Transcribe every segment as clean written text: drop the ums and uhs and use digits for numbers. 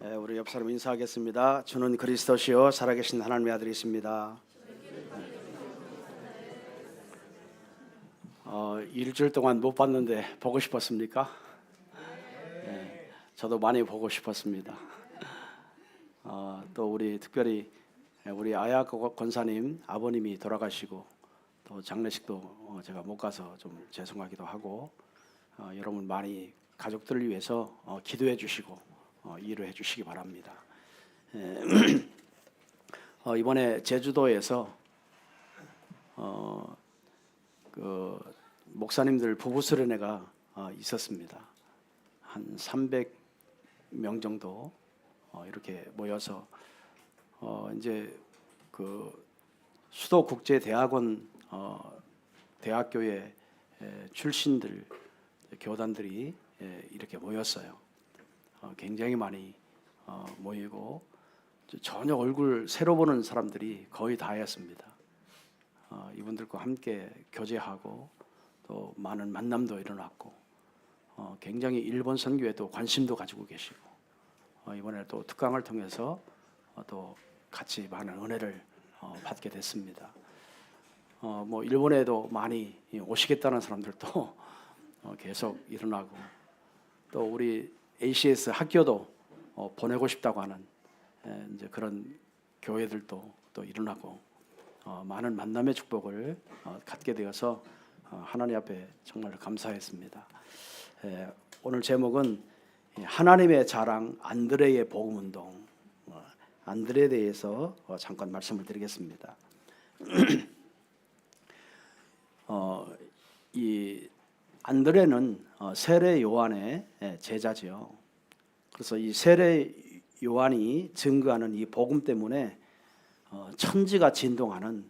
우리 옆 사람 인사하겠습니다. 주는 그리스도시요 살아계신 하나님의 아들이십니다. 일주일 동안 못 봤는데 보고 싶었습니까? 네, 저도 많이 보고 싶었습니다. 또 우리 특별히 우리 아야 권사님 아버님이 돌아가시고 또 장례식도 제가 못 가서 좀 죄송하기도 하고 여러분 많이 가족들을 위해서 기도해 주시고 위로해 주시기 바랍니다. 이번에 제주도에서 그 목사님들 부부 수련회가 있었습니다. 한 300명 정도 이렇게 모여서 이제 그 수도국제대학원 대학교의 출신들 교단들이 이렇게 모였어요. 굉장히 많이 모이고 전혀 얼굴 새로 보는 사람들이 거의 다였습니다. 이분들과 함께 교제하고 또 많은 만남도 일어났고 굉장히 일본 선교에도 관심도 가지고 계시고 이번에 또 특강을 통해서 또 같이 많은 은혜를 받게 됐습니다. 뭐 일본에도 많이 오시겠다는 사람들도 계속 일어나고 또 우리 ACS 학교도 보내고 싶다고 하는 이제 그런 교회들도 또 일어나고 많은 만남의 축복을 갖게 되어서 하나님 앞에 정말 감사했습니다. 오늘 제목은 하나님의 자랑 안드레의 복음운동, 안드레에 대해서 잠깐 말씀을 드리겠습니다. 이 안드레는 세례 요한의 제자지요. 그래서 이 세례 요한이 증거하는 이 복음 때문에 천지가 진동하는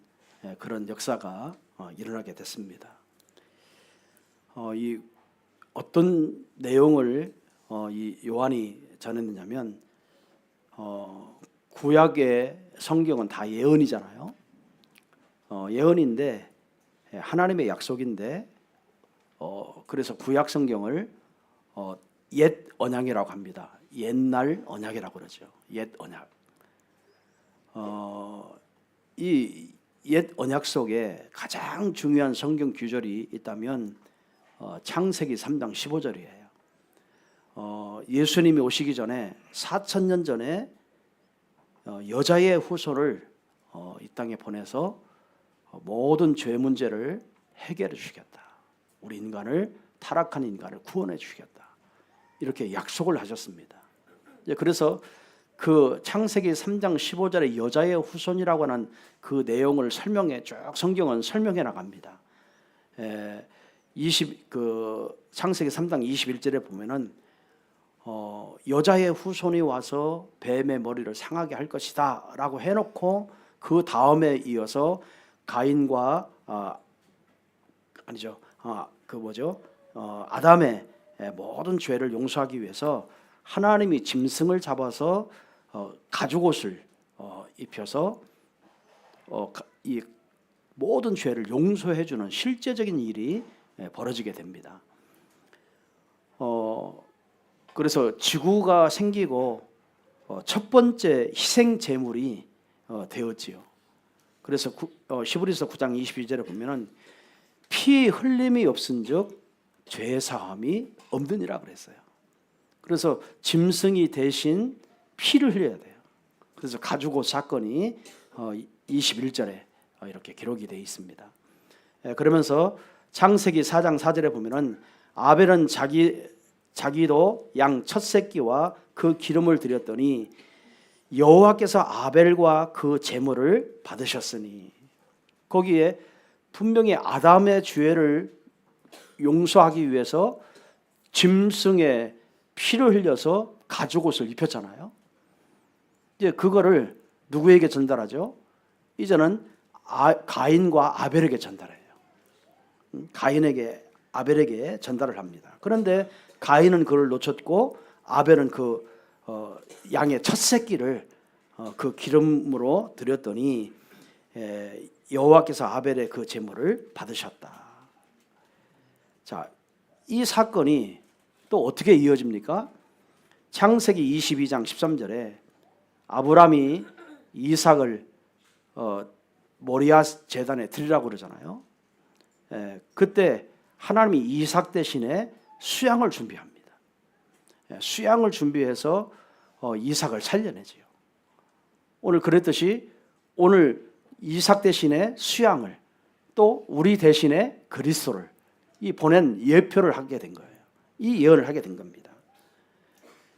그런 역사가 일어나게 됐습니다. 이 어떤 내용을 이 요한이 전했느냐면 구약의 성경은 다 예언이잖아요. 예언인데 하나님의 약속인데 그래서 구약 성경을 옛 언약이라고 합니다. 옛날 언약이라고 그러죠. 옛 언약. 이 옛 언약 속에 가장 중요한 성경 구절이 있다면 창세기 3장 15절이에요. 예수님이 오시기 전에 4,000년 전에 여자의 후손을 이 땅에 보내서 모든 죄 문제를 해결해 주시겠다. 우리 인간을 타락한 인간을 구원해 주시겠다. 이렇게 약속을 하셨습니다. 그래서 그 창세기 3장 15절의 여자의 후손이라고 하는 그 내용을 설명해 쭉 성경은 설명해 나갑니다. 창세기 3장 21절에 보면은 여자의 후손이 와서 뱀의 머리를 상하게 할 것이다라고 해놓고 그 다음에 이어서 가인과 아담의 모든 죄를 용서하기 위해서 하나님이 짐승을 잡아서 가죽옷을 입혀서 이 모든 죄를 용서해 주는 실제적인 일이 벌어지게 됩니다. 그래서 지구가 생기고 첫 번째 희생 제물이 되었지요. 그래서 히브리서 9장 22절에 보면은 피 흘림이 없은즉 죄 사함이 없느니라 그랬어요. 그래서 짐승이 대신 피를 흘려야 돼요. 그래서 가죽옷 사건이 21절에 이렇게 기록이 되어 있습니다. 그러면서 창세기 4장 4절에 보면은 아벨은 자기도 양 첫 새끼와 그 기름을 드렸더니 여호와께서 아벨과 그 제물을 받으셨으니, 거기에 분명히 아담의 죄를 용서하기 위해서 짐승의 피를 흘려서 가죽옷을 입혔잖아요. 이제 그거를 누구에게 전달하죠? 이제는 가인과 아벨에게 전달해요. 가인에게 아벨에게 전달을 합니다. 그런데 가인은 그걸 놓쳤고 아벨은 그 양의 첫 새끼를 그 기름으로 드렸더니 여호와께서 아벨의 그 제물을 받으셨다. 자, 이 사건이 또 어떻게 이어집니까? 창세기 22장 13절에 아브라함이 이삭을 모리아 제단에 드리라고 그러잖아요. 그때 하나님이 이삭 대신에 수양을 준비합니다. 수양을 준비해서 이삭을 살려내지요. 오늘 그랬듯이 오늘 이삭 대신에 수양을, 또 우리 대신에 그리스도를 보낸 예표를 하게 된 거예요. 이 예언을 하게 된 겁니다.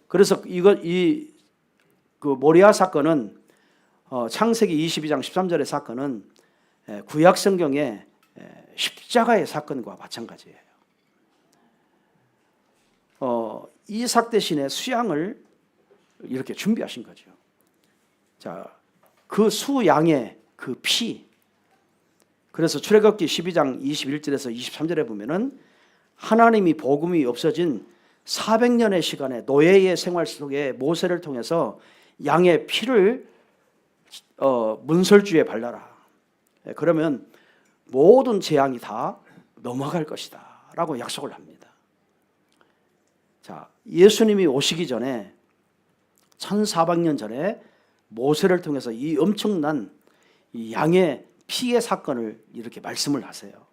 그래서 그 모리아 사건은 창세기 22장 13절의 사건은 구약 성경의 십자가의 사건과 마찬가지예요. 이삭 대신에 수양을 이렇게 준비하신 거죠. 자, 그 수양의 그 피. 그래서 출애굽기 12장 21절에서 23절에 보면은 하나님이 복음이 없어진 400년의 시간에 노예의 생활 속에 모세를 통해서 양의 피를 문설주에 발라라. 그러면 모든 재앙이 다 넘어갈 것이다 라고 약속을 합니다. 자, 예수님이 오시기 전에 1400년 전에 모세를 통해서 이 엄청난 이 양의 피의 사건을 이렇게 말씀을 하세요.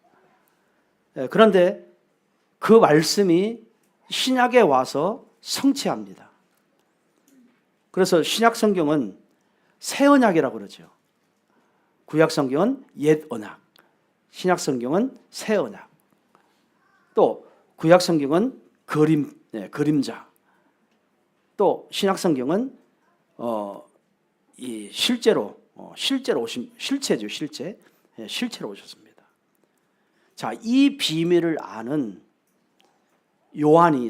그런데 그 말씀이 신약에 와서 성취합니다. 그래서 신약 성경은 새 언약이라고 그러죠. 구약 성경은 옛 언약, 신약 성경은 새 언약. 또 구약 성경은 그림자. 또 신약 성경은 이 실제로 오신 실체죠, 실체로 오셨습니다. 자, 이 비밀을 아는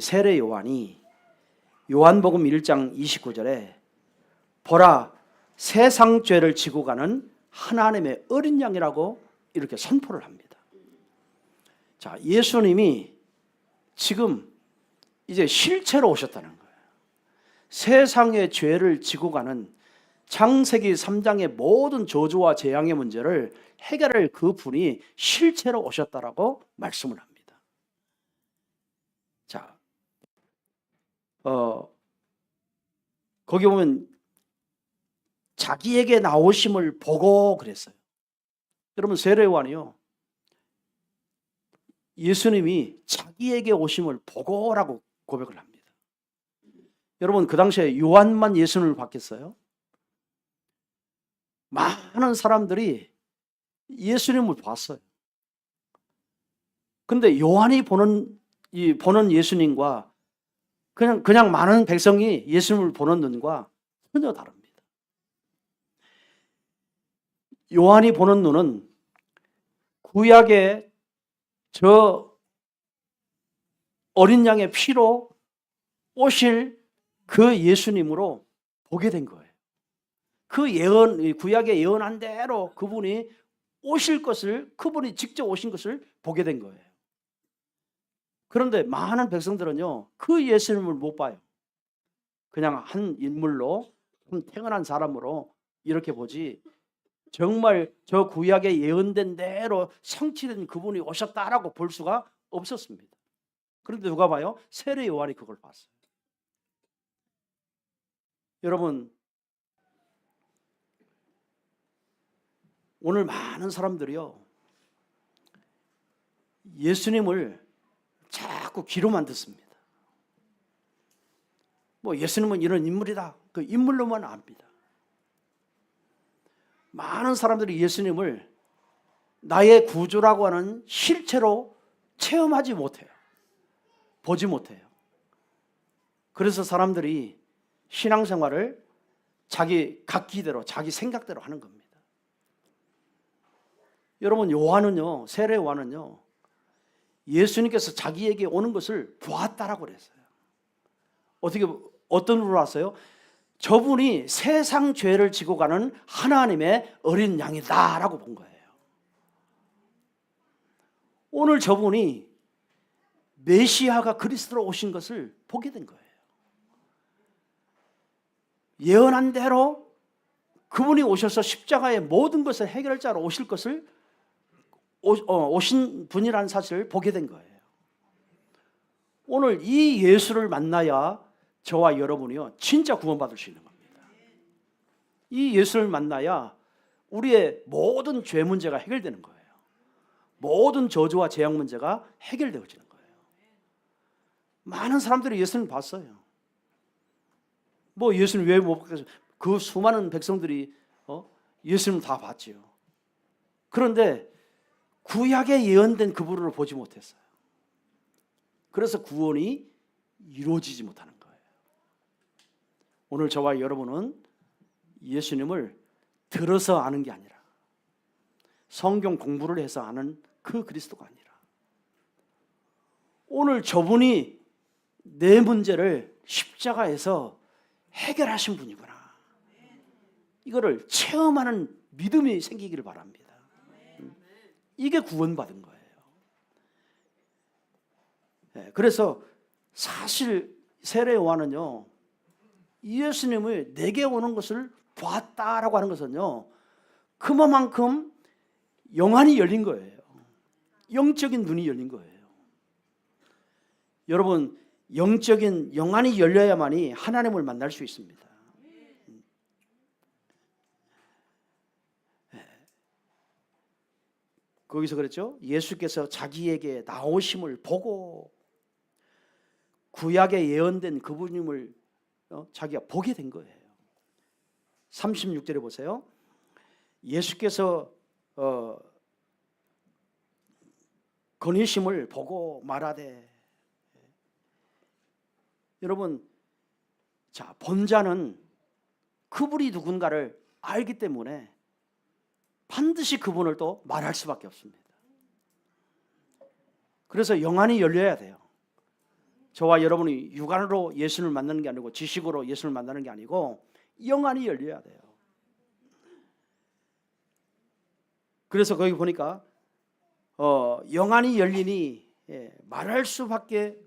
세례 요한이 요한복음 1장 29절에 보라, 세상 죄를 지고 가는 하나님의 어린 양이라고 이렇게 선포를 합니다. 자, 예수님이 지금 이제 실체로 오셨다는 거예요. 세상의 죄를 지고 가는 창세기 3장의 모든 저주와 재앙의 문제를 해결할 그 분이 실체로 오셨다라고 말씀을 합니다. 자, 거기 보면 자기에게 나오심을 보고 그랬어요. 여러분, 세례 요한이요, 예수님이 자기에게 오심을 보고라고 고백을 합니다. 여러분, 그 당시에 요한만 예수님을 봤겠어요? 많은 사람들이 예수님을 봤어요. 근데 요한이 보는 예수님과 그냥 많은 백성이 예수님을 보는 눈과 전혀 다릅니다. 요한이 보는 눈은 구약의 저 어린 양의 피로 오실 그 예수님으로 보게 된 거예요. 그 구약의 예언한 대로 그분이 오실 것을, 그분이 직접 오신 것을 보게 된 거예요. 그런데 많은 백성들은요, 그 예수님을 못 봐요. 그냥 한 인물로, 한 태어난 사람으로 이렇게 보지, 정말 저 구약에 예언된 대로 성취된 그분이 오셨다라고 볼 수가 없었습니다. 그런데 누가 봐요? 세례 요한이 그걸 봤어요. 여러분, 오늘 많은 사람들이요, 예수님을 자꾸 귀로만 듣습니다. 예수님은 이런 인물이다, 그 인물로만 압니다. 많은 사람들이 예수님을 나의 구주라고 하는 실체로 체험하지 못해요. 보지 못해요. 그래서 사람들이 신앙생활을 자기 각기대로, 자기 생각대로 하는 겁니다. 여러분, 세례 요한은요, 예수님께서 자기에게 오는 것을 보았다라고 그랬어요. 어떤 으로 왔어요? 저분이 세상 죄를 지고 가는 하나님의 어린 양이다라고 본 거예요. 오늘 저분이 메시아가 그리스도로 오신 것을 보게 된 거예요. 예언한 대로 그분이 오셔서 십자가의 모든 것을 해결할 자로 오실 것을 오신 분이라는 사실을 보게 된 거예요. 오늘 이 예수를 만나야 저와 여러분이요 진짜 구원받을 수 있는 겁니다. 이 예수를 만나야 우리의 모든 죄 문제가 해결되는 거예요. 모든 저주와 재앙 문제가 해결되어지는 거예요. 많은 사람들이 예수님 봤어요. 뭐 예수님 왜 못 봤겠어요? 그 수많은 백성들이 예수님 다 봤지요. 그런데 구약에 예언된 그분을 보지 못했어요. 그래서 구원이 이루어지지 못하는 거예요. 오늘 저와 여러분은 예수님을 들어서 아는 게 아니라 성경 공부를 해서 아는 그 그리스도가 아니라 오늘 저분이 내 문제를 십자가에서 해결하신 분이구나. 이거를 체험하는 믿음이 생기기를 바랍니다. 이게 구원받은 거예요. 그래서 사실 세례 요한은요 예수님을 내게 오는 것을 보았다라고 하는 것은요 그만큼 영안이 열린 거예요. 영적인 눈이 열린 거예요. 여러분 영적인 영안이 열려야만이 하나님을 만날 수 있습니다. 거기서 그랬죠. 예수께서 자기에게 나오심을 보고 구약에 예언된 그분임을 자기가 보게 된 거예요. 36절에 보세요. 예수께서 거니심을 보고 말하되 여러분 자 본자는 그분이 누군가를 알기 때문에 반드시 그분을 또 말할 수밖에 없습니다. 그래서 영안이 열려야 돼요. 저와 여러분이 육안으로 예수를 만나는 게 아니고 지식으로 예수를 만나는 게 아니고 영안이 열려야 돼요. 그래서 거기 보니까 영안이 열리니 말할 수밖에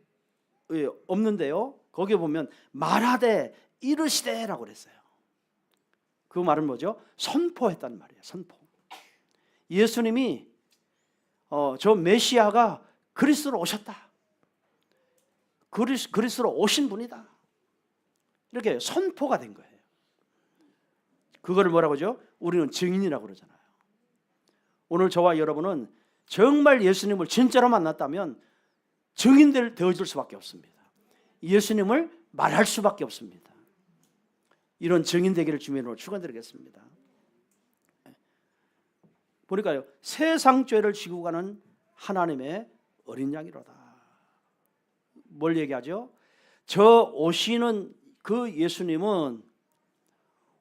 없는데요. 거기에 보면 말하되 이르시되라고 그랬어요. 그 말은 뭐죠? 선포했단 말이에요. 선포. 예수님이 저 메시아가 그리스도로 오셨다. 그리스도로 오신 분이다. 이렇게 선포가 된 거예요. 그거를 뭐라고 하죠? 우리는 증인이라고 그러잖아요. 오늘 저와 여러분은 정말 예수님을 진짜로 만났다면 증인들 되어줄 수밖에 없습니다. 예수님을 말할 수밖에 없습니다. 이런 증인 되기를 주님으로 축원드리겠습니다. 보니까요 세상 죄를 지고 가는 하나님의 어린 양이로다. 뭘 얘기하죠? 저 오시는 그 예수님은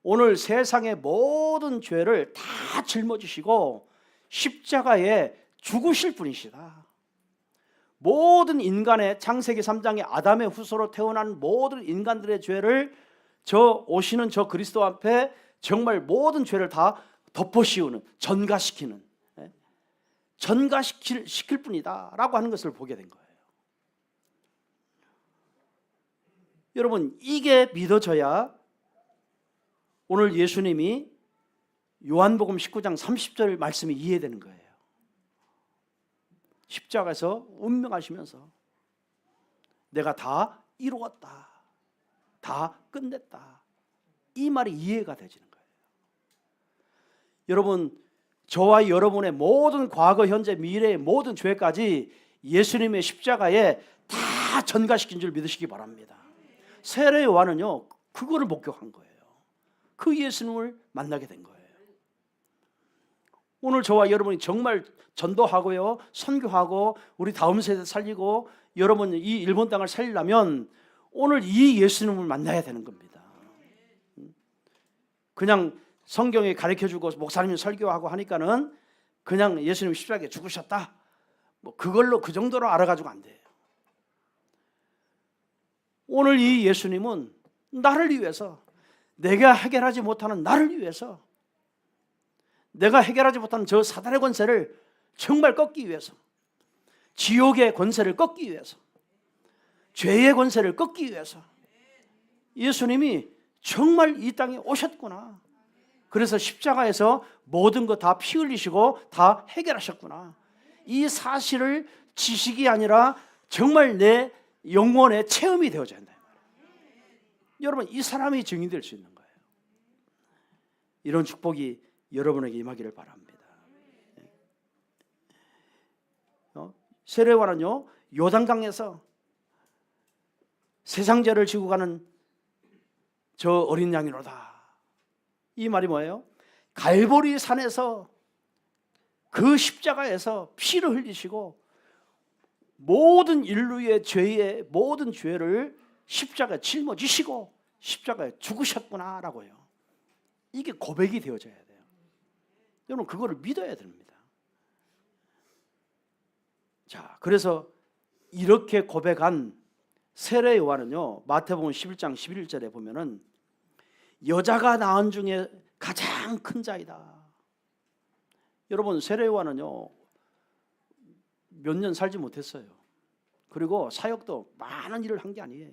오늘 세상의 모든 죄를 다 짊어지시고 십자가에 죽으실 분이시다. 모든 인간의 창세기 3장의 아담의 후손으로 태어난 모든 인간들의 죄를 저 오시는 저 그리스도 앞에 정말 모든 죄를 다 덮어씌우는 전가시키는 전가시킬 뿐이다 라고 하는 것을 보게 된 거예요. 여러분 이게 믿어져야 오늘 예수님이 요한복음 19장 30절 말씀이 이해되는 거예요. 십자가에서 운명하시면서 내가 다 이루었다, 다 끝냈다, 이 말이 이해가 되지는 거예요. 여러분 저와 여러분의 모든 과거, 현재, 미래의 모든 죄까지 예수님의 십자가에 다 전가시킨 줄 믿으시기 바랍니다. 세례 요한은요 그거를 목격한 거예요. 그 예수님을 만나게 된 거예요. 오늘 저와 여러분이 정말 전도하고요 선교하고 우리 다음 세대 살리고 여러분 이 일본 땅을 살리려면 오늘 이 예수님을 만나야 되는 겁니다. 그냥 성경에 가르쳐주고 목사님이 설교하고 하니까는 그냥 예수님 십자가에 죽으셨다 뭐 그걸로 그 정도로 알아가지고 안 돼요. 오늘 이 예수님은 나를 위해서, 내가 해결하지 못하는 나를 위해서, 내가 해결하지 못하는 저 사단의 권세를 정말 꺾기 위해서, 지옥의 권세를 꺾기 위해서, 죄의 권세를 꺾기 위해서 예수님이 정말 이 땅에 오셨구나. 그래서 십자가에서 모든 거 다 피 흘리시고 다 해결하셨구나. 이 사실을 지식이 아니라 정말 내 영혼의 체험이 되어져야 한다. 여러분, 이 사람이 증인될 수 있는 거예요. 이런 축복이 여러분에게 임하기를 바랍니다. 세례요한은요, 요단강에서 세상 죄를 지고 가는 저 어린 양이로다. 이 말이 뭐예요? 갈보리 산에서 그 십자가에서 피를 흘리시고 모든 인류의 죄의 모든 죄를 십자가에 짊어지시고 십자가에 죽으셨구나라고요. 이게 고백이 되어져야 돼요. 여러분, 그거를 믿어야 됩니다. 자, 그래서 이렇게 고백한 세례 요한은요, 마태복음 11장 11절에 보면은 여자가 낳은 중에 가장 큰 자이다. 여러분, 세례 요한은요, 몇 년 살지 못했어요. 그리고 사역도 많은 일을 한 게 아니에요.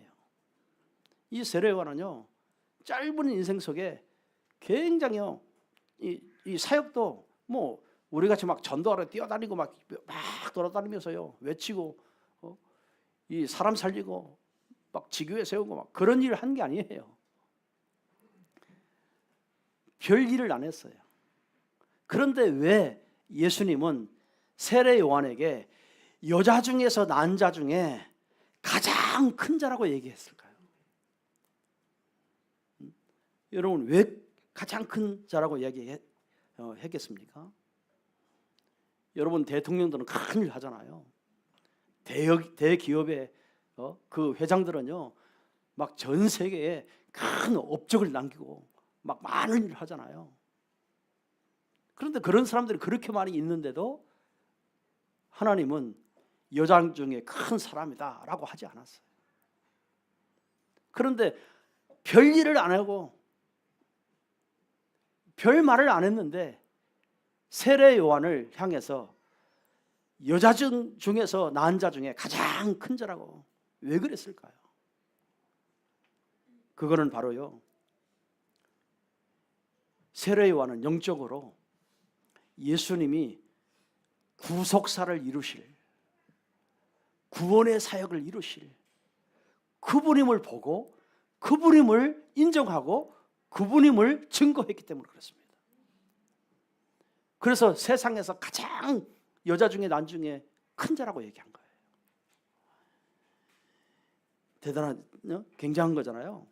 이 세례 요한은요, 짧은 인생 속에 굉장히요, 이 사역도 뭐 우리 같이 막 전도하러 뛰어다니고 막 돌아다니면서요 외치고 이 사람 살리고 막 지교회 세우고 막 그런 일을 한 게 아니에요. 별 일을 안 했어요. 그런데 왜 예수님은 세례 요한에게 여자 중에서 난 자 중에 가장 큰 자라고 얘기했을까요? 여러분, 왜 가장 큰 자라고 얘기했겠습니까? 여러분, 대통령들은 큰일 하잖아요. 대기업의 그 회장들은요, 막 전 세계에 큰 업적을 남기고 막 많은 일을 하잖아요. 그런데 그런 사람들이 그렇게 많이 있는데도 하나님은 여자 중에 큰 사람이다라고 하지 않았어요. 그런데 별 일을 안 하고 별 말을 안 했는데 세례 요한을 향해서 여자 중에서 낳은 자 중에 가장 큰 자라고 왜 그랬을까요? 그거는 바로요, 세례 요한은 영적으로 예수님이 구속사를 이루실, 구원의 사역을 이루실 그분임을 보고 그분임을 인정하고 그분임을 증거했기 때문에 그렇습니다. 그래서 세상에서 가장 여자 중에 난 중에 큰 자라고 얘기한 거예요. 대단한, 굉장한 거잖아요.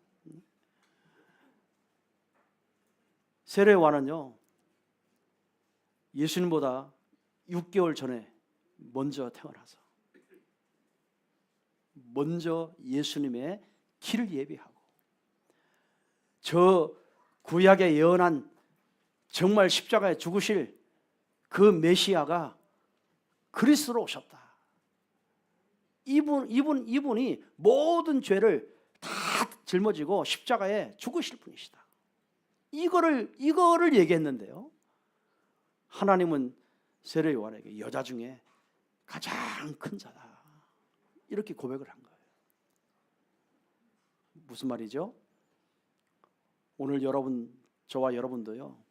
세례 요한은요, 예수님보다 6개월 전에 먼저 태어나서 먼저 예수님의 길을 예비하고 저 구약에 예언한 정말 십자가에 죽으실 그 메시아가 그리스도로 오셨다. 이분이 모든 죄를 다 짊어지고 십자가에 죽으실 분이시다. 이거를 얘기했는데요, 하나님은 세례 요한에게 여자 중에 가장 큰 자다, 이렇게 고백을 한 거예요. 무슨 말이죠? 오늘 저와 여러분도요,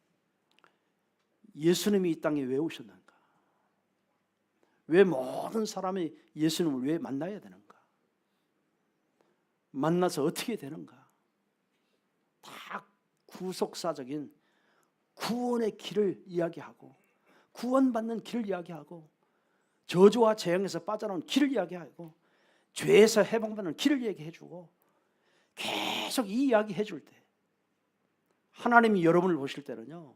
예수님이 이 땅에 왜 오셨는가? 왜 모든 사람이 예수님을 왜 만나야 되는가? 만나서 어떻게 되는가? 다 구속사적인 구원의 길을 이야기하고 구원받는 길을 이야기하고 저주와 재앙에서 빠져나오는 길을 이야기하고 죄에서 해방받는 길을 얘기해주고 계속 이 이야기 해줄 때 하나님이 여러분을 보실 때는요,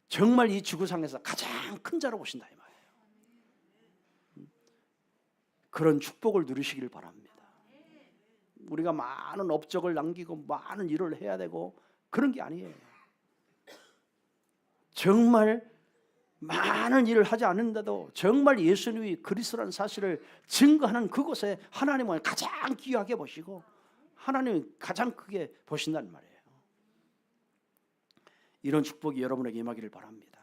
정말 이 지구상에서 가장 큰 자로 보신다 이 말이에요. 그런 축복을 누리시길 바랍니다. 우리가 많은 업적을 남기고 많은 일을 해야 되고 그런 게 아니에요. 정말 많은 일을 하지 않는데도 정말 예수님이 그리스도라는 사실을 증거하는 그곳에 하나님을 가장 귀하게 보시고 하나님이 가장 크게 보신다는 말이에요. 이런 축복이 여러분에게 임하기를 바랍니다.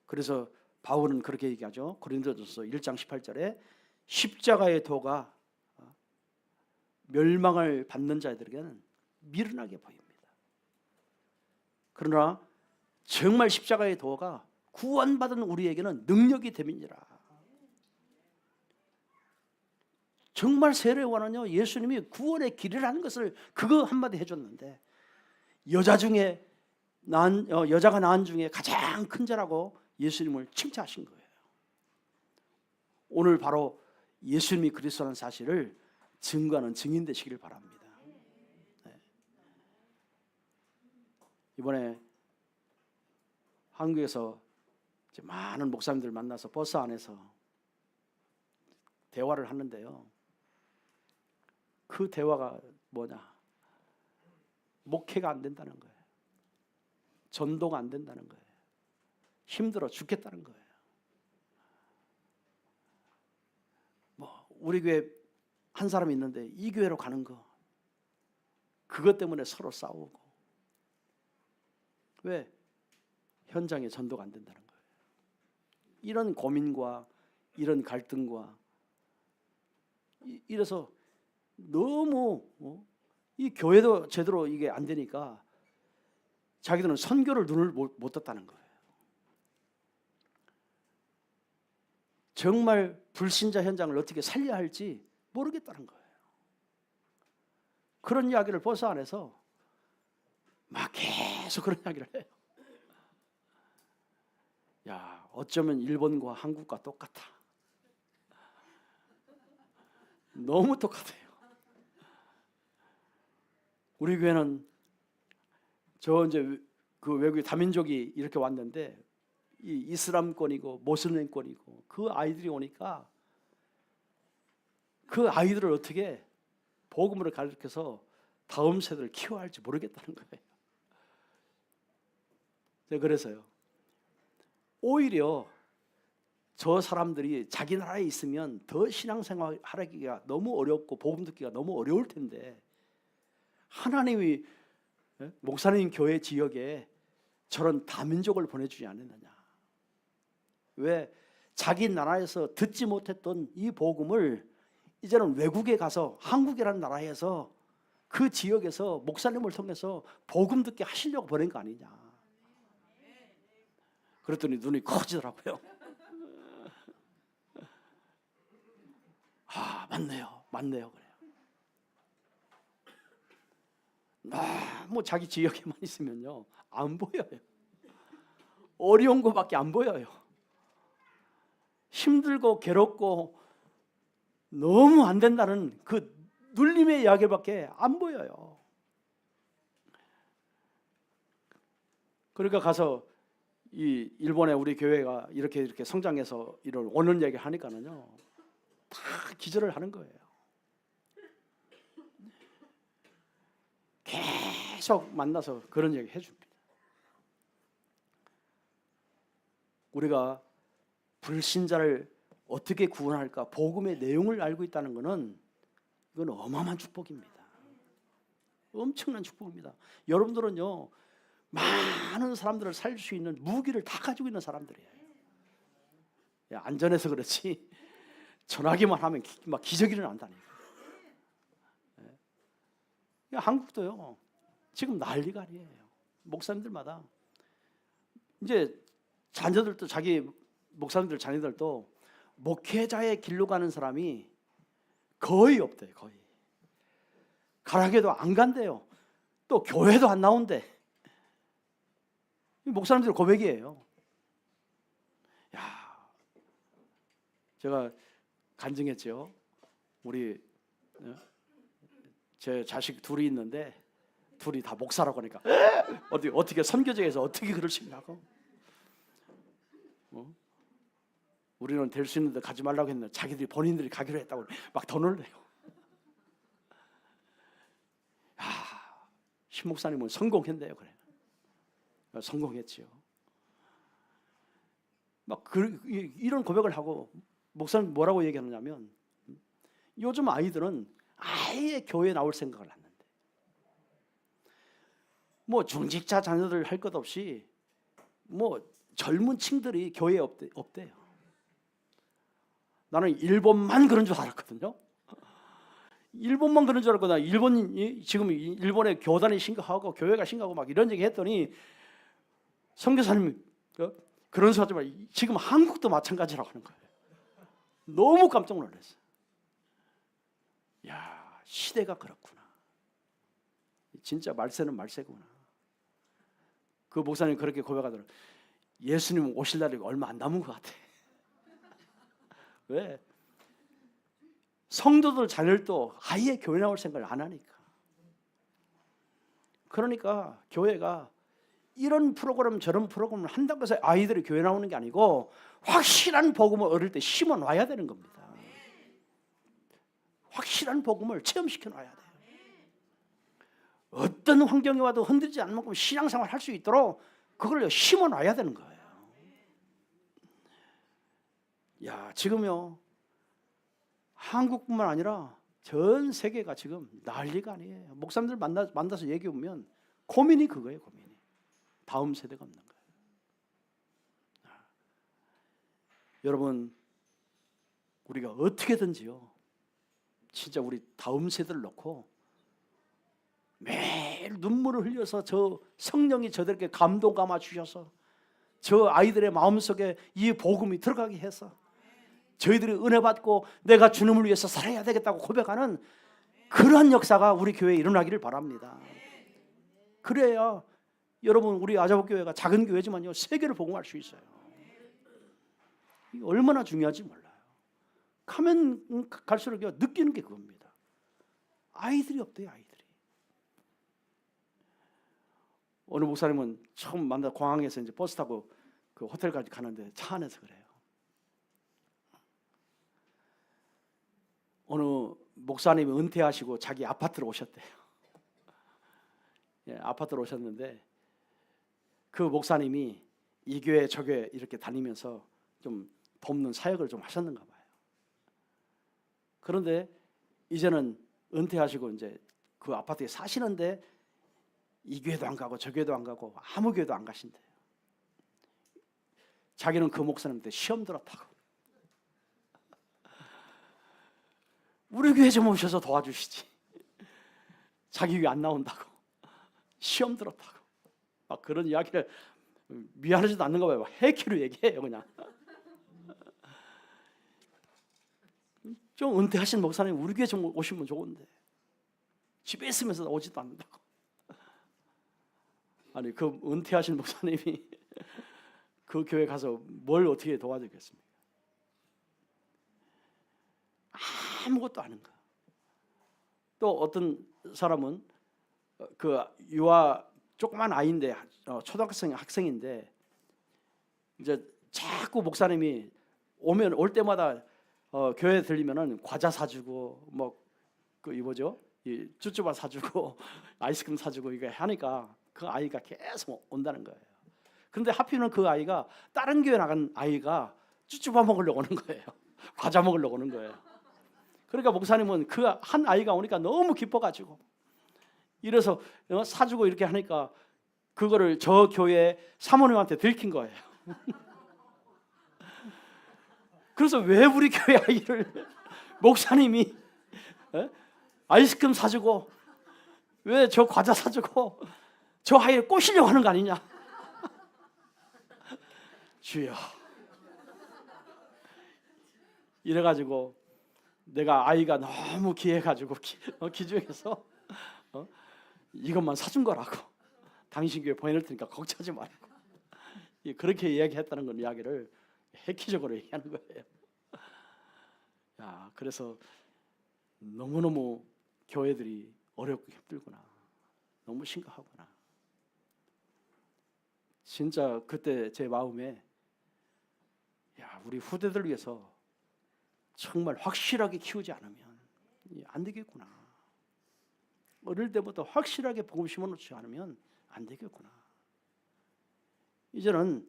그래서 바울은 그렇게 얘기하죠. 고린도전서 1장 18절에 십자가의 도가 멸망을 받는 자들에게는 미련하게 보입니다. 그러나 정말 십자가의 도가 구원받은 우리에게는 능력이 됨이니라. 정말 세례요한은요, 예수님이 구원의 길이라는 것을 그거 한마디 해줬는데, 여자가 낳은 중에 가장 큰 자라고 예수님을 칭찬하신 거예요. 오늘 바로 예수님이 그리스도라는 사실을 증거하는 증인 되시길 바랍니다. 네. 이번에 한국에서 이제 많은 목사님들 만나서 버스 안에서 대화를 하는데요, 그 대화가 뭐냐? 목회가 안 된다는 거예요. 전도가 안 된다는 거예요. 힘들어 죽겠다는 거예요. 우리 교회 한 사람이 있는데 이 교회로 가는 거, 그것 때문에 서로 싸우고. 왜? 현장에 전도가 안 된다는 거예요. 이런 고민과 이런 갈등과 이래서 너무 이 교회도 제대로 이게 안 되니까 자기들은 선교를 눈을 못 떴다는 거예요. 정말 불신자 현장을 어떻게 살려야 할지 모르겠다는 거예요. 그런 이야기를 버스 안에서 막 계속 그런 이야기를 해요. 야, 어쩌면 일본과 한국과 똑같아. 너무 똑같아요. 우리 교회는 이제 그 외국의 다민족이 이렇게 왔는데, 이 이슬람권이고 모슬림권이고 그 아이들이 오니까 그 아이들을 어떻게 복음으로 가르쳐서 다음 세대를 키워야 할지 모르겠다는 거예요. 그래서요, 오히려 저 사람들이 자기 나라에 있으면 더 신앙생활 하기가 너무 어렵고 복음 듣기가 너무 어려울 텐데, 하나님이 목사님 교회 지역에 저런 다민족을 보내주지 않았느냐. 왜? 자기 나라에서 듣지 못했던 이 복음을 이제는 외국에 가서, 한국이라는 나라에서 그 지역에서 목사님을 통해서 복음 듣게 하시려고 보낸 거 아니냐. 그랬더니 눈이 커지더라고요. 아, 맞네요 그래요. 너무 자기 지역에만 있으면요 안 보여요. 어려운 거밖에 안 보여요. 힘들고 괴롭고 너무 안 된다는 그 눌림의 이야기밖에 안 보여요. 그러니까 가서 이 일본의 우리 교회가 이렇게 성장해서 이런 오는 얘기 하니까는요 다 기절을 하는 거예요. 계속 만나서 그런 얘기 해줍니다. 우리가 불신자를 어떻게 구원할까, 복음의 내용을 알고 있다는 것은 이건 어마어마한 축복입니다. 엄청난 축복입니다. 여러분들은요 많은 사람들을 살릴 수 있는 무기를 다 가지고 있는 사람들이에요. 안전해서 그렇지 전화기만 하면 막 기적이 일어난다니까. 한국도요 지금 난리가 아니에요. 목사님들마다 이제 자녀들도, 자기 목사님들 자녀들도 목회자의 길로 가는 사람이 거의 없대요. 거의 가라게도 안 간대요. 또 교회도 안 나온대. 목사님들 고백이에요. 야, 제가 간증했죠. 우리 제 자식 둘이 있는데 둘이 다 목사라고 하니까 어떻게 선교제에서 어떻게 그럴 수 있냐고. 우리는 될 수 있는데 가지 말라고 했는데 자기들이 본인들이 가기로 했다고 막 더 놀래요. 신 목사님은 성공했네요. 그래. 성공했지요. 막 이런 고백을 하고 목사님 뭐라고 얘기하느냐면, 요즘 아이들은 아예 교회에 나올 생각을 안 하는데, 뭐 중직자 자녀들 할 것 없이 뭐 젊은 층들이 교회에 없대요. 나는 일본만 그런 줄 알았거든요. 일본만 그런 줄 알았거든. 일본이 지금 일본의 교단이 심각하고 교회가 심각하고 막 이런 얘기 했더니 선교사님이 그런 소리 하지 마. 지금 한국도 마찬가지라고 하는 거예요. 너무 깜짝 놀랐어요. 야, 시대가 그렇구나. 진짜 말세는 말세구나. 그 목사님 그렇게 고백하더라고요. 예수님 오실 날이 얼마 안 남은 것 같아. 왜? 성도들 자녀들도 아예 교회 나올 생각을 안 하니까. 그러니까 교회가 이런 프로그램 저런 프로그램을 한다고 해서 아이들이 교회 나오는 게 아니고 확실한 복음을 어릴 때 심어 놔야 되는 겁니다. 확실한 복음을 체험시켜 놔야 돼요. 어떤 환경이 와도 흔들리지 않는 만큼 신앙생활 할 수 있도록 그걸 심어 놔야 되는 거예요. 야, 지금요 한국뿐만 아니라 전 세계가 지금 난리가 아니에요. 목사님들 만나서 얘기해 보면 고민이 그거예요. 고민이 다음 세대가 없는 거예요. 여러분, 우리가 어떻게든지요 진짜 우리 다음 세대를 놓고 매일 눈물을 흘려서 저 성령이 저들에게 감동 감아 주셔서 저 아이들의 마음속에 이 복음이 들어가게 해서 저희들이 은혜 받고 내가 주님을 위해서 살아야 되겠다고 고백하는 그러한 역사가 우리 교회에 일어나기를 바랍니다. 그래야 여러분 우리 아자복교회가 작은 교회지만요 세계를 복음할 수 있어요. 이게 얼마나 중요한지 몰라요. 가면 갈수록 느끼는 게 그겁니다. 아이들이 없대요. 아이들이. 어느 목사님은 처음 만나 공항에서 이제 버스 타고 그 호텔까지 가는데 차 안에서 그래요. 어느 목사님이 은퇴하시고 자기 아파트로 오셨대요. 예, 아파트로 오셨는데 그 목사님이 이 교회 저 교회 이렇게 다니면서 좀 돕는 사역을 좀 하셨는가 봐요. 그런데 이제는 은퇴하시고 이제 그 아파트에 사시는데 이 교회도 안 가고 저 교회도 안 가고 아무 교회도 안 가신대요. 자기는 그 목사님한테 시험 들었다고. 우리 교회 좀 오셔서 도와주시지. 자기 교회 안 나온다고. 시험 들었다고. 막 그런 이야기를 미안하지도 않는가 봐요. 해키로 얘기해요 그냥. 좀 은퇴하신 목사님 우리 교회 좀 오시면 좋은데 집에 있으면서 오지도 않는다고. 아니 그 은퇴하신 목사님이 그 교회 가서 뭘 어떻게 도와주겠습니까? 아무것도 아닌 거. 또 어떤 사람은 그 유아 조그만 아이인데 초등학생 학생인데 이제 자꾸 목사님이 올 때마다 교회 들리면은 과자 사주고 뭐 그 뭐죠? 이 쭈쭈바 사주고 아이스크림 사주고 이거 하니까 그 아이가 계속 온다는 거예요. 그런데 하필이면 그 아이가 다른 교회 나간 아이가 쭈쭈바 먹으려고 오는 거예요. 과자 먹으려고 오는 거예요. 그러니까 목사님은 그 한 아이가 오니까 너무 기뻐가지고 이래서 사주고 이렇게 하니까 그거를 저 교회 사모님한테 들킨 거예요. 그래서 왜 우리 교회 아이를 목사님이 아이스크림 사주고 왜 저 과자 사주고 저 아이를 꼬시려고 하는 거 아니냐. 주여 이래가지고 내가 아이가 너무 귀해가지고 기중해서 이것만 사준 거라고 당신 교회 보내줄 테니까 걱정하지 말고 그렇게 이야기했다는 건 이야기를 획기적으로 얘기하는 거예요. 야, 그래서 너무너무 교회들이 어렵고 힘들구나. 너무 심각하구나. 진짜 그때 제 마음에 야, 우리 후대들 위해서 정말 확실하게 키우지 않으면 안 되겠구나. 어릴 때부터 확실하게 복음 심어놓지 않으면 안 되겠구나. 이제는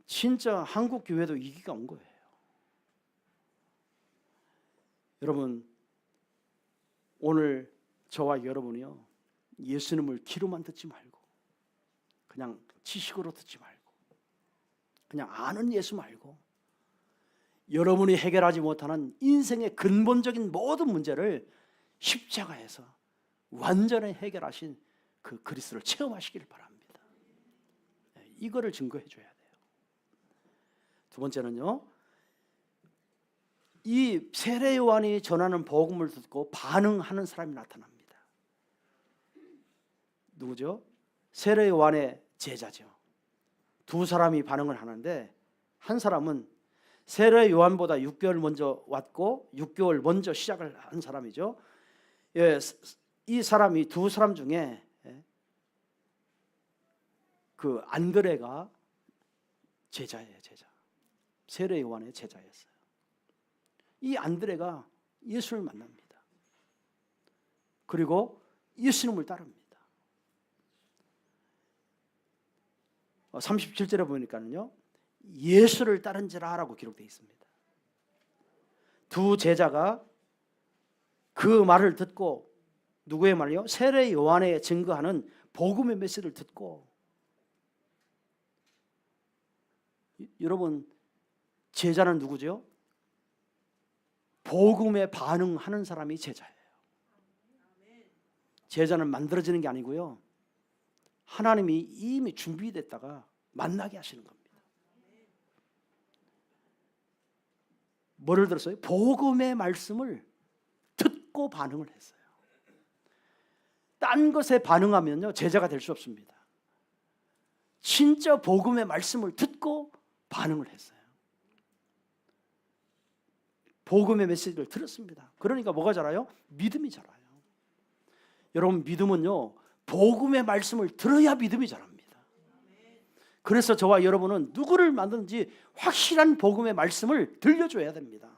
진짜 한국 교회도 위기가 온 거예요. 여러분, 오늘 저와 여러분이요 예수님을 귀로만 듣지 말고 그냥 지식으로 듣지 말고 그냥 아는 예수 말고 여러분이 해결하지 못하는 인생의 근본적인 모든 문제를 십자가에서 완전히 해결하신 그 그리스도를 체험하시기를 바랍니다. 이거를 증거해 줘야 돼요. 두 번째는요, 이 세례 요한이 전하는 복음을 듣고 반응하는 사람이 나타납니다. 누구죠? 세례 요한의 제자죠. 두 사람이 반응을 하는데 한 사람은 세례 요한보다 6개월 먼저 왔고 6개월 먼저 시작을 한 사람이죠. 예, 이 사람이 두 사람 중에 그 안드레가 제자예요. 제자. 세례 요한의 제자였어요. 이 안드레가 예수를 만납니다. 그리고 예수님을 따릅니다. 37절에 보니까는요, 예수를 따른지라라고 기록되어 있습니다. 두 제자가 그 말을 듣고, 누구의 말이요? 세례 요한에 증거하는 복음의 메시지를 듣고, 여러분, 제자는 누구죠? 복음에 반응하는 사람이 제자예요. 제자는 만들어지는 게 아니고요, 하나님이 이미 준비됐다가 만나게 하시는 겁니다. 뭐를 들었어요? 복음의 말씀을 듣고 반응을 했어요. 딴 것에 반응하면요, 제자가 될 수 없습니다. 진짜 복음의 말씀을 듣고 반응을 했어요. 복음의 메시지를 들었습니다. 그러니까 뭐가 자라요? 믿음이 자라요. 여러분, 믿음은요, 복음의 말씀을 들어야 믿음이 자랍니다. 그래서 저와 여러분은 누구를 만든지 확실한 복음의 말씀을 들려줘야 됩니다.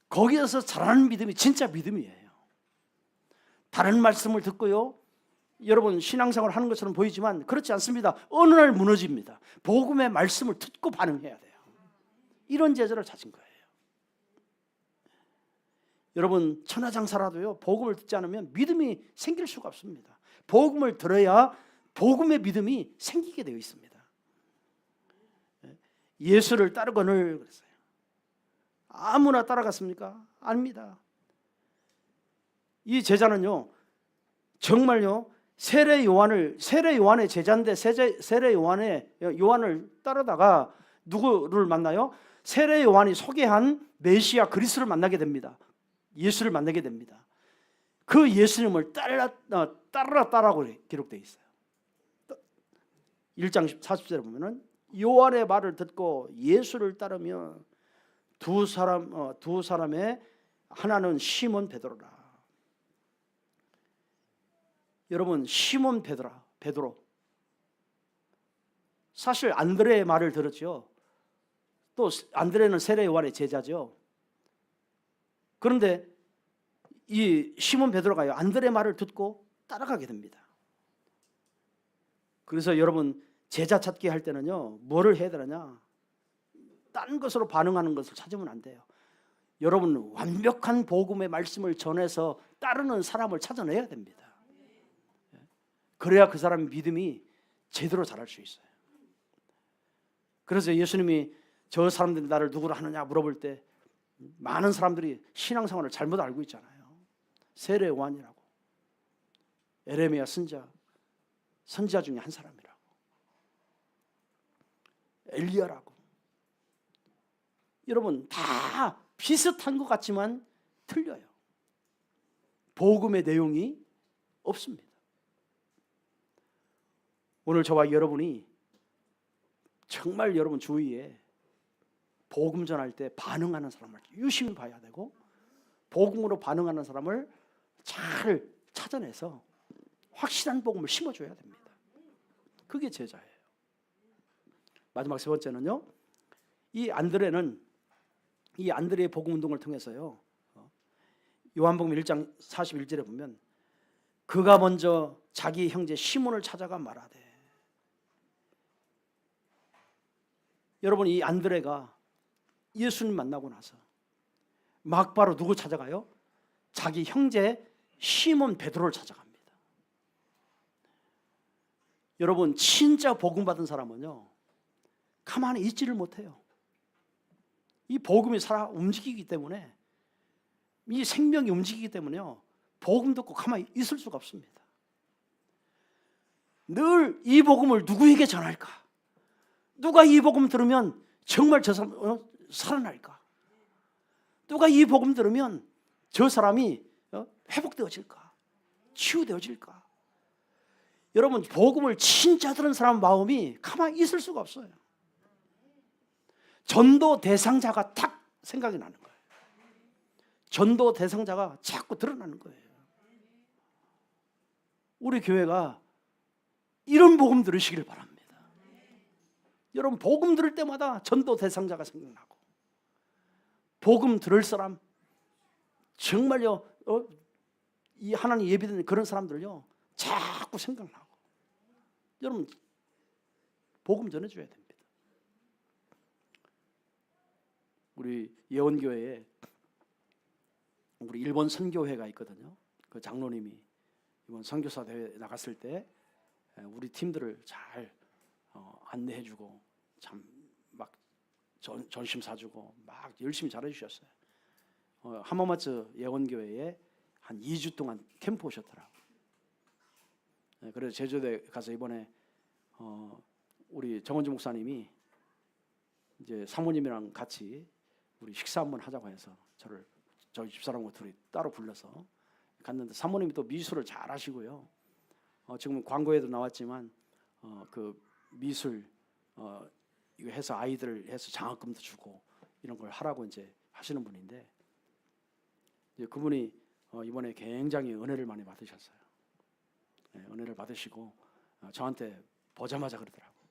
거기에서 자라는 믿음이 진짜 믿음이에요. 다른 말씀을 듣고요, 여러분 신앙생활을 하는 것처럼 보이지만 그렇지 않습니다. 어느 날 무너집니다. 복음의 말씀을 듣고 반응해야 돼요. 이런 제자를 찾은 거예요. 여러분, 천하장사라도요, 복음을 듣지 않으면 믿음이 생길 수가 없습니다. 복음을 들어야 복음의 믿음이 생기게 되어 있습니다. 예수를 따르거늘 그랬어요. 아무나 따라갔습니까? 아닙니다. 이 제자는요, 정말요, 세례 요한의 제자인데 세례 요한을 따르다가 누구를 만나요? 세례 요한이 소개한 메시아 그리스도를 만나게 됩니다. 예수를 만나게 됩니다. 그 예수님을 따르라고 기록되어 있어요. 1장 40절에 보면은 요한의 말을 듣고 예수를 따르며 두 사람의 하나는 시몬 베드로라. 여러분, 시몬 베드로. 사실 안드레의 말을 들었죠. 또 안드레는 세례 요한의 제자죠. 그런데 이 시몬 베드로가요, 안드레의 말을 듣고 따라가게 됩니다. 그래서 여러분, 제자 찾기 할 때는요, 뭐를 해야 되느냐? 딴 것으로 반응하는 것을 찾으면 안 돼요. 여러분, 완벽한 복음의 말씀을 전해서 따르는 사람을 찾아내야 됩니다. 그래야 그 사람의 믿음이 제대로 자랄 수 있어요. 그래서 예수님이 저 사람들이 나를 누구로 하느냐 물어볼 때 많은 사람들이 신앙생활을 잘못 알고 있잖아요. 세례 요한이라고, 에레미야 선지자 중에 한 사람이라고, 엘리야라고. 여러분, 다 비슷한 것 같지만 틀려요. 복음의 내용이 없습니다. 오늘 저와 여러분이 정말 여러분 주위에 복음 전할 때 반응하는 사람을 유심히 봐야 되고, 복음으로 반응하는 사람을 잘 찾아내서 확실한 복음을 심어줘야 됩니다. 그게 제자예요. 마지막 세 번째는요, 이 안드레의 복음 운동을 통해서요, 요한복음 1장 41절에 보면 그가 먼저 자기 형제 시몬을 찾아가 말하되. 여러분, 이 안드레가 예수님 만나고 나서 막바로 누구 찾아가요? 자기 형제 시몬 베드로를 찾아갑니다. 여러분, 진짜 복음 받은 사람은요, 가만히 있지를 못해요. 이 복음이 살아 움직이기 때문에, 이 생명이 움직이기 때문에요, 복음 듣고 가만히 있을 수가 없습니다. 늘 이 복음을 누구에게 전할까? 누가 이 복음 들으면 정말 저 사람 살아날까? 누가 이 복음 들으면 저 사람이 회복되어질까? 치유되어질까? 여러분, 복음을 진짜 들은 사람 마음이 가만히 있을 수가 없어요. 전도 대상자가 딱 생각이 나는 거예요. 전도 대상자가 자꾸 드러나는 거예요. 우리 교회가 이런 복음 들으시길 바랍니다. 여러분, 복음 들을 때마다 전도 대상자가 생각나고, 복음 들을 사람, 정말요, 이 하나님 예비된 그런 사람들요 자꾸 생각나고. 여러분, 복음 전해줘야 됩니다. 우리 예원교회에 우리 일본 선교회가 있거든요. 그 장로님이 이번 선교사 대회 나갔을 때 우리 팀들을 잘 안내해주고 참 막 전심 사주고 막 열심히 잘해주셨어요. 하마마츠 예원교회에 한 2주 동안 캠프 오셨더라고요. 그래서 제주도에 가서 이번에 우리 정원주 목사님이 이제 사모님이랑 같이 우리 식사 한번 하자고 해서 저희 집사람과 둘이 따로 불러서 갔는데, 사모님이 또 미술을 잘 하시고요. 지금 광고에도 나왔지만 그 미술 이거 해서 아이들 해서 장학금도 주고 이런 걸 하라고 이제 하시는 분인데, 이제 그분이 이번에 굉장히 은혜를 많이 받으셨어요. 은혜를 받으시고 저한테 보자마자 그러더라고요.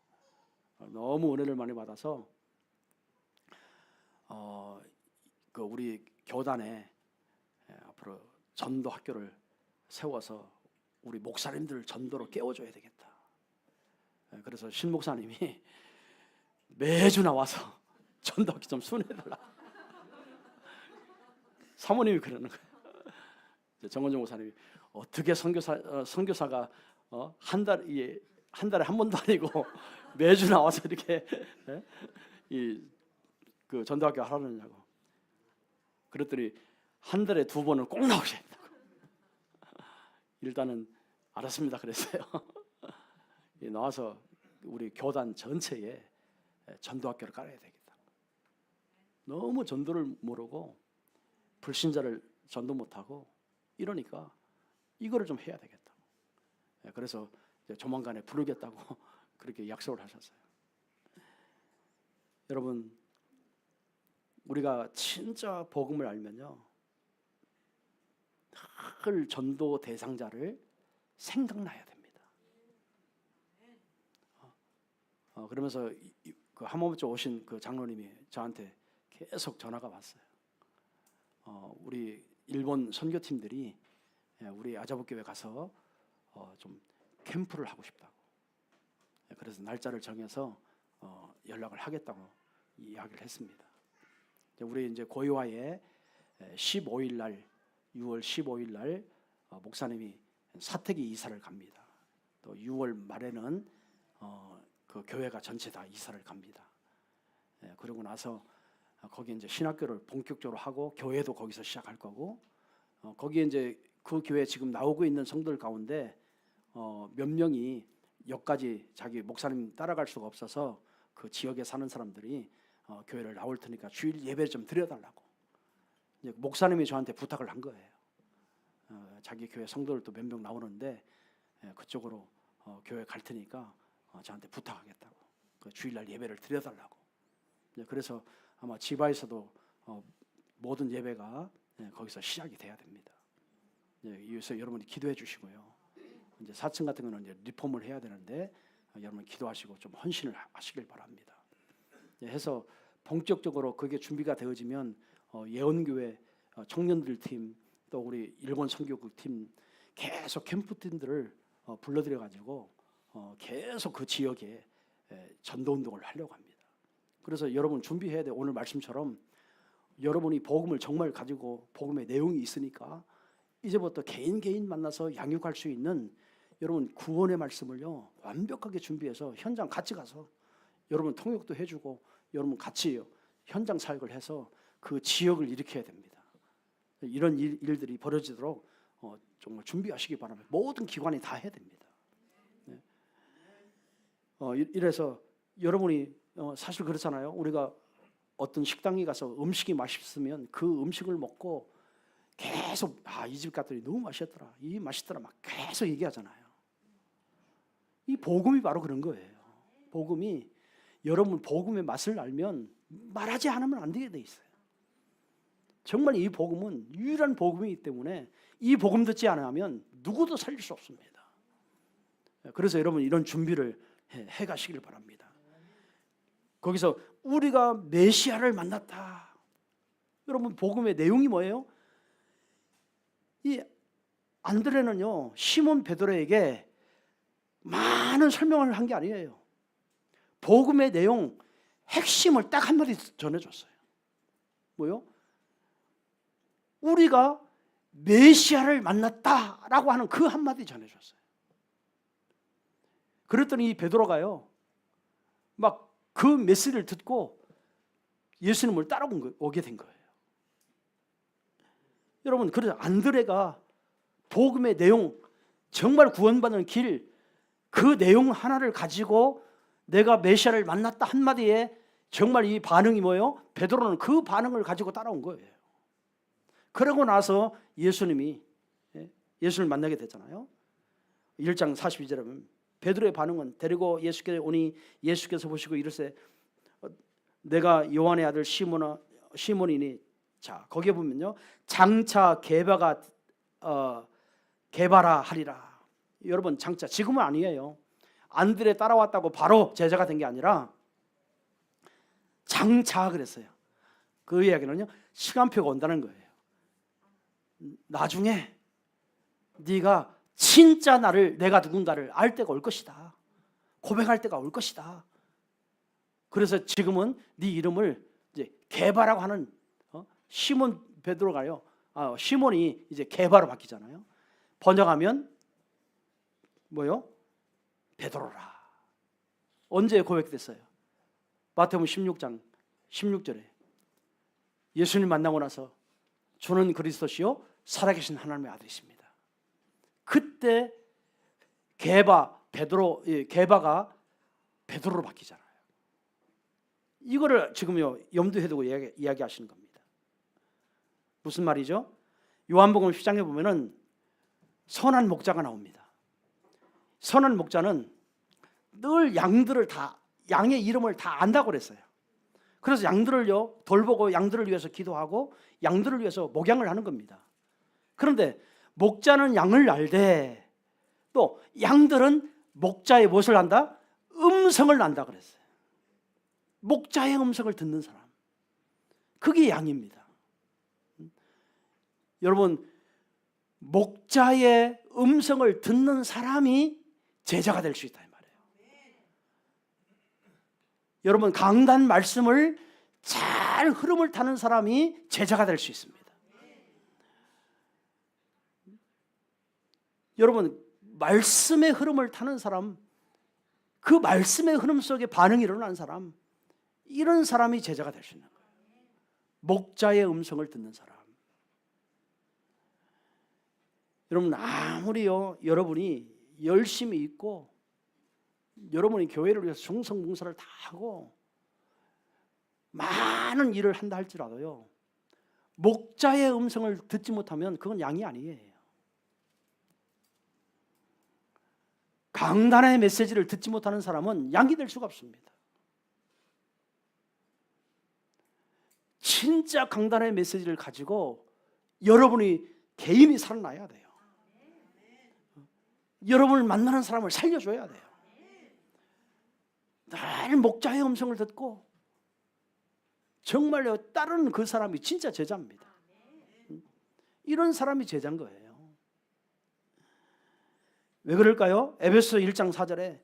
너무 은혜를 많이 받아서 그 우리 교단에 앞으로 전도 학교를 세워서 우리 목사님들 전도로 깨워줘야 되겠다. 그래서 신 목사님이 매주 나와서 전도 학교 좀 순회해달라. 사모님이 그러는 거예요. 정원종 목사님이 어떻게 선교사가 한 달에 한 번도 아니고 매주 나와서 이렇게 그 전도학교 하라느냐고. 그랬더니 한 달에 2번은 꼭 나오셔야 된다고. 일단은 알았습니다 그랬어요. 나와서 우리 교단 전체에 전도학교를 깔아야 되겠다. 너무 전도를 모르고 불신자를 전도 못하고 이러니까 이거를 좀 해야 되겠다. 그래서 조만간에 부르겠다고 그렇게 약속을 하셨어요. 여러분, 우리가 진짜 복음을 알면요, 늘 전도 대상자를 생각나야 됩니다. 그러면서 그 하마마츠 오신 그 장로님이 저한테 계속 전화가 왔어요. 우리 일본 선교팀들이 우리 아자부교회 가서 좀 캠프를 하고 싶다고. 그래서 날짜를 정해서 연락을 하겠다고 이야기를 했습니다. 우리 이제 고요화에 15일 날, 6월 15일 날 목사님이 사택이 이사를 갑니다. 또 6월 말에는 그 교회가 전체 다 이사를 갑니다. 그러고 나서 거기 이제 신학교를 본격적으로 하고 교회도 거기서 시작할 거고, 거기에 이제 그 교회 지금 나오고 있는 성도들 가운데 몇 명이 여기까지 자기 목사님 따라갈 수가 없어서 그 지역에 사는 사람들이 교회를 나올 테니까 주일 예배를 좀 드려달라고 이제 목사님이 저한테 부탁을 한 거예요. 자기 교회 성도들도 몇 명 나오는데 그쪽으로 교회 갈 테니까 저한테 부탁하겠다고, 그 주일날 예배를 드려달라고. 그래서 아마 지바에서도 모든 예배가 거기서 시작이 돼야 됩니다. 이래서 여러분이 기도해 주시고요. 이제 4층 같은 거는 이제 리폼을 해야 되는데 여러분 기도하시고 좀 헌신을 하시길 바랍니다. 해서 본격적으로 그게 준비가 되어지면 예언교회 청년들 팀, 또 우리 일본 선교국 팀, 계속 캠프 팀들을 불러들여 가지고 계속 그 지역에 전도 운동을 하려고 합니다. 그래서 여러분 준비해야 돼요. 오늘 말씀처럼 여러분이 복음을 정말 가지고 복음의 내용이 있으니까 이제부터 개인 만나서 양육할 수 있는 여러분 구원의 말씀을요 완벽하게 준비해서 현장 같이 가서 여러분 통역도 해주고 여러분 같이 현장 사역을 해서 그 지역을 일으켜야 됩니다. 이런 일들이 벌어지도록 정말 준비하시기 바랍니다. 모든 기관이 다 해야 됩니다. 이래서 여러분이 사실 그렇잖아요. 우리가 어떤 식당에 가서 음식이 맛있으면 그 음식을 먹고 계속 이 집 갔더니 너무 맛있더라, 이 맛있더라 막 계속 얘기하잖아요. 이 복음이 바로 그런 거예요. 복음이, 여러분 복음의 맛을 알면 말하지 않으면 안 되게 돼 있어요. 정말 이 복음은 유일한 복음이기 때문에 이 복음 듣지 않으면 누구도 살릴 수 없습니다. 그래서 여러분 이런 준비를 해 가시길 바랍니다. 거기서 우리가 메시아를 만났다. 여러분 복음의 내용이 뭐예요? 이 안드레는요 시몬 베드로에게 많은 설명을 한 게 아니에요. 복음의 내용 핵심을 딱 한마디 전해줬어요. 뭐요? 우리가 메시아를 만났다라고 하는 그 한마디 전해줬어요. 그랬더니 이 베드로가요 막 그 메시지를 듣고 예수님을 따라오게 된 거예요. 여러분, 그래서 안드레가 복음의 내용, 정말 구원받는 길, 그 내용 하나를 가지고 내가 메시아를 만났다 한마디에 정말 이 반응이 뭐예요? 베드로는 그 반응을 가지고 따라온 거예요. 그러고 나서 예수님을 만나게 됐잖아요. 1장 42절에 보면 베드로의 반응은 데리고 예수께서 오니 예수께서 보시고 이르시되 내가 요한의 아들 시몬이니, 자 거기에 보면요 장차 게바라 하리라. 여러분 장차, 지금은 아니에요. 안드레 따라왔다고 바로 제자가 된 게 아니라 장차 그랬어요. 그 이야기는요 시간표가 온다는 거예요. 나중에 네가 진짜 내가 누군가를 알 때가 올 것이다. 고백할 때가 올 것이다. 그래서 지금은 네 이름을 이제 게바라고 하는 시몬 베드로가요. 시몬이 이제 게바로 바뀌잖아요. 번역하면 뭐요? 베드로라. 언제 고백됐어요? 마태복음 16장 16절에 예수님 만나고 나서 주는 그리스도시요 살아계신 하나님의 아들이십니다. 그때 게바가 베드로로 바뀌잖아요. 이거를 지금요 염두에 두고 이야기하시는 겁니다. 무슨 말이죠? 요한복음 10장에 보면은 선한 목자가 나옵니다. 선한 목자는 늘 양의 이름을 다 안다고 그랬어요. 그래서 양들을요 돌보고 양들을 위해서 기도하고 양들을 위해서 목양을 하는 겁니다. 그런데 목자는 양을 알되 또 양들은 목자의 무엇을 안다? 음성을 안다 그랬어요. 목자의 음성을 듣는 사람, 그게 양입니다. 여러분 목자의 음성을 듣는 사람이 제자가 될 수 있다 이 말이에요. 여러분 강단 말씀을 잘 흐름을 타는 사람이 제자가 될 수 있습니다. 여러분 말씀의 흐름을 타는 사람, 그 말씀의 흐름 속에 반응이 일어난 사람, 이런 사람이 제자가 될 수 있는 거예요. 목자의 음성을 듣는 사람. 여러분 아무리요 여러분이 열심히 있고 여러분이 교회를 위해서 충성봉사를 다 하고 많은 일을 한다 할지라도요 목자의 음성을 듣지 못하면 그건 양이 아니에요. 강단의 메시지를 듣지 못하는 사람은 양이 될 수가 없습니다. 진짜 강단의 메시지를 가지고 여러분이 개인이 살아나야 돼요. 여러분을 만나는 사람을 살려줘야 돼요. 늘 목자의 음성을 듣고 정말로 따르는 그 사람이 진짜 제자입니다. 이런 사람이 제자인 거예요. 왜 그럴까요? 에베소 1장 4절에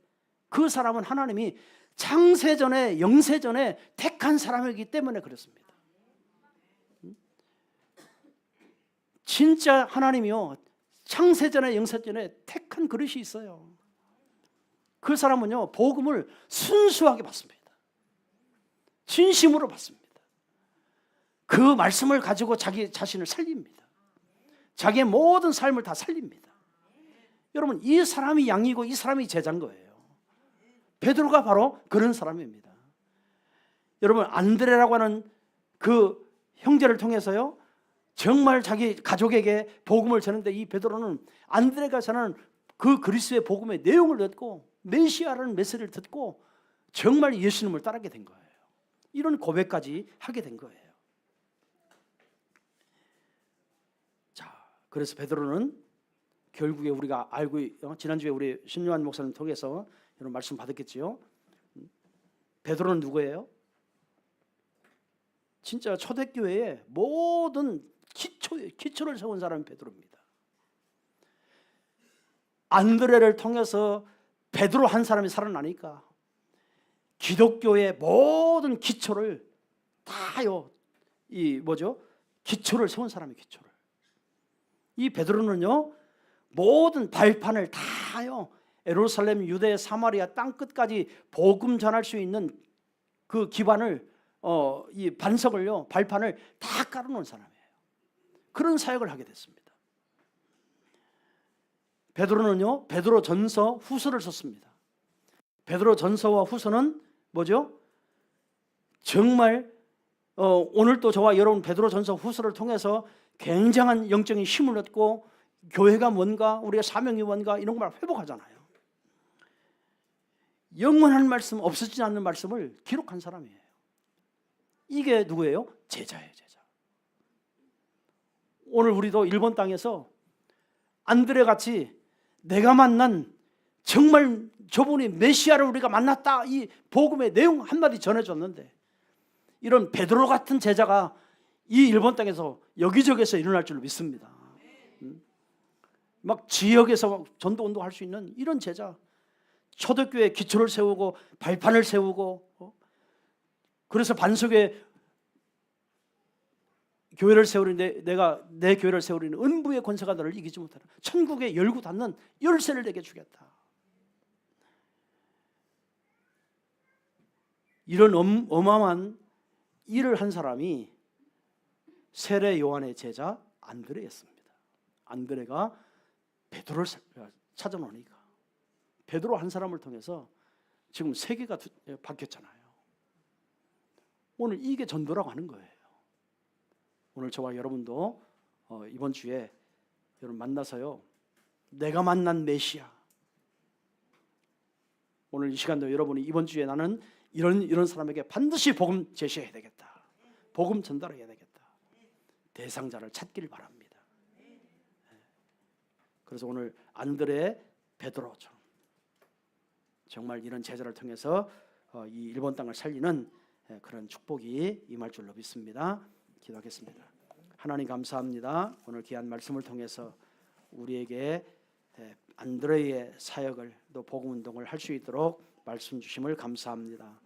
그 사람은 하나님이 창세전에 영세전에 택한 사람이기 때문에 그렇습니다. 진짜 하나님이요 창세전에 영세전에 택한 그릇이 있어요. 그 사람은요 복음을 순수하게 받습니다. 진심으로 받습니다. 그 말씀을 가지고 자기 자신을 살립니다. 자기의 모든 삶을 다 살립니다. 여러분 이 사람이 양이고 이 사람이 제자인 거예요. 베드로가 바로 그런 사람입니다. 여러분 안드레라고 하는 그 형제를 통해서요 정말 자기 가족에게 복음을 전했는데 이 베드로는 안드레가 전하는 그 그리스도의 복음의 내용을 듣고 메시아라는 메시지를 듣고 정말 예수님을 따르게 된 거예요. 이런 고백까지 하게 된 거예요. 자, 그래서 베드로는 결국에 우리가 알고 지난주에 우리 신요한 목사님 통해서 이런 말씀 받았겠지요. 베드로는 누구예요? 진짜 초대교회의 모든 기초를 세운 사람이 베드로입니다. 안드레를 통해서 베드로 한 사람이 살아나니까 기독교의 모든 기초를 다요 기초를 세운 사람이 기초를. 이 베드로는요 모든 발판을 다요 예루살렘, 유대, 사마리아 땅 끝까지 복음 전할 수 있는 그 기반을 이 반석을요 발판을 다 깔아놓은 사람이에요. 그런 사역을 하게 됐습니다. 베드로는요 베드로 전서 후서를 썼습니다. 베드로 전서와 후서는 뭐죠? 정말 오늘 또 저와 여러분 베드로 전서 후서를 통해서 굉장한 영적인 힘을 얻고 교회가 뭔가 우리가 사명이 뭔가 이런 걸 회복하잖아요. 영원한 말씀, 없어지지 않는 말씀을 기록한 사람이에요. 이게 누구예요? 제자예요, 제자. 오늘 우리도 일본 땅에서 안드레 같이 내가 만난 정말 저분이 메시아를 우리가 만났다 이 복음의 내용 한마디 전해줬는데 이런 베드로 같은 제자가 이 일본 땅에서 여기저기서 일어날 줄로 믿습니다. 막 지역에서 전도 운동할 수 있는 이런 제자, 초대교회 기초를 세우고 발판을 세우고 그래서 반석에 교회를 세우는데 내가 내 교회를 세우리는 은부의 권세가 너를 이기지 못하라. 천국에 열고 닫는 열쇠를 내게 주겠다. 이런 어마어마한 일을 한 사람이 세례 요한의 제자 안드레였습니다. 안드레가 베드로를 찾아놓으니까 베드로 한 사람을 통해서 지금 세계가 바뀌었잖아요. 오늘 이게 전도라고 하는 거예요. 오늘 저와 여러분도 이번 주에 여러분 만나서요 내가 만난 메시아, 오늘 이 시간도 여러분이 이번 주에 나는 이런 사람에게 반드시 복음 제시해야 되겠다, 복음 전달해야 되겠다, 대상자를 찾기를 바랍니다. 그래서 오늘 안드레, 베드로처럼 정말 이런 제자를 통해서 이 일본 땅을 살리는 그런 축복이 임할 줄로 믿습니다. 기도하겠습니다. 하나님 감사합니다. 오늘 귀한 말씀을 통해서 우리에게 안드레의 사역을 또 복음 운동을 할 수 있도록 말씀 주심을 감사합니다.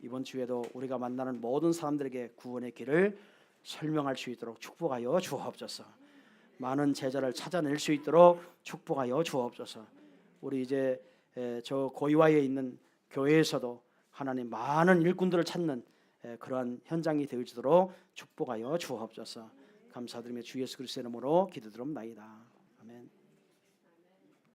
이번 주에도 우리가 만나는 모든 사람들에게 구원의 길을 설명할 수 있도록 축복하여 주옵소서. 많은 제자를 찾아낼 수 있도록 축복하여 주옵소서. 우리 이제 저 고이와에 있는 교회에서도 하나님 많은 일꾼들을 찾는 그러한 현장이 되어지도록 축복하여 주옵소서. 감사드리며 주 예수 그리스도의 이름으로 기도드립니다. 아멘.